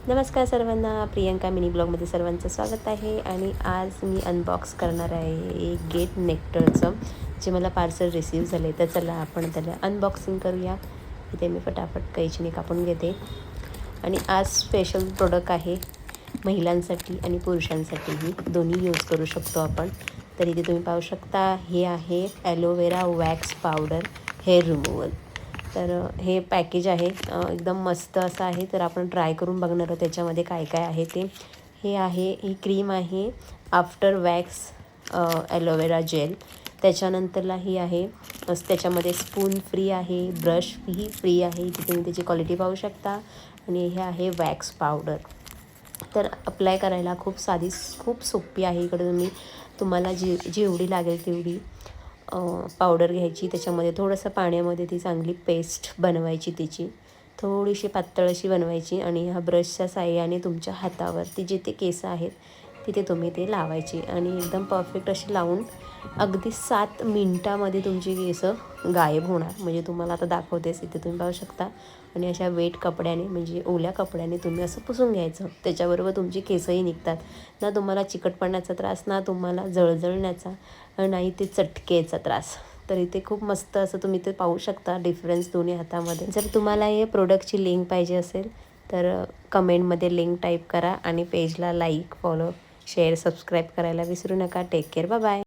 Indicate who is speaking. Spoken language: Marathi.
Speaker 1: नमस्कार सर्वांना, प्रियंका मिनी ब्लॉगमध्ये सर्वांचं स्वागत आहे. आणि आज मी अनबॉक्स करणार आहे गेट नेक्टरचं, जे मला पार्सल रिसीव्ह झाले. तर चला आपण त्याला अनबॉक्सिंग करूया. इथे मी फटाफट कैचीने कापून घेते. आणि आज स्पेशल प्रोडक्ट आहे महिलांसाठी आणि पुरुषांसाठीही, दोन्ही यूज करू शकतो आपण. तर इथे तुम्ही पाहू शकता, हे आहे aloe vera wax powder hair removal. तर हे पॅकेज आहे, एकदम मस्त असं आहे. तर आपण ट्राय करून बघणार आहोत त्याच्यामध्ये काय काय आहे ते. हे आहे, ही क्रीम आहे आफ्टर वॅक्स ॲलोवेरा जेल. त्याच्यानंतरला ही आहे, त्याच्यामध्ये स्पून फ्री आहे, ब्रश ही फ्री आहे. इथे तुम्ही त्याची क्वालिटी पाहू शकता. आणि हे आहे वॅक्स पावडर. तर अप्लाय करायला खूप सोपी आहे. इकडे तुम्हाला जेवढी लागेल तेवढी पावडर घ्यायची. त्याच्यामध्ये थोडंसं पाण्यामध्ये ती चांगली पेस्ट बनवायची, त्याची थोडीशी पातळ अशी बनवायची. आणि ह्या ब्रशच्या साहाय्याने तुमच्या हातावरती जिथे केस आहेत तिथे तुम्ही ते लावायची. आणि एकदम परफेक्ट अशी लावून अगदी 7 मिनटामध्ये तुमची केस गायब होणार. म्हणजे तुम्हाला आता दाखवतेच, इथे तुम्ही पाहू शकता. आणि अशा वेट कपड्याने, म्हणजे ओल्या कपड्याने तुम्ही असं पुसून घ्यायचं. त्याच्याबरोबर तुमची केसही निघतात. ना तुम्हाला चिकटपणाचा त्रास, ना तुम्हाला जळजळण्याचा, नाही ते चटकेचा त्रास. तर इथे खूप मस्त असं तुम्ही ते पाहू शकता डिफरन्स दोन्ही हातामध्ये. जर तुम्हाला हे प्रोडक्टची लिंक पाहिजे असेल तर कमेंटमध्ये लिंक टाईप करा. आणि पेजला लाईक, फॉलो, शेअर, सबस्क्राईब करायला विसरू नका. Take care, bye bye.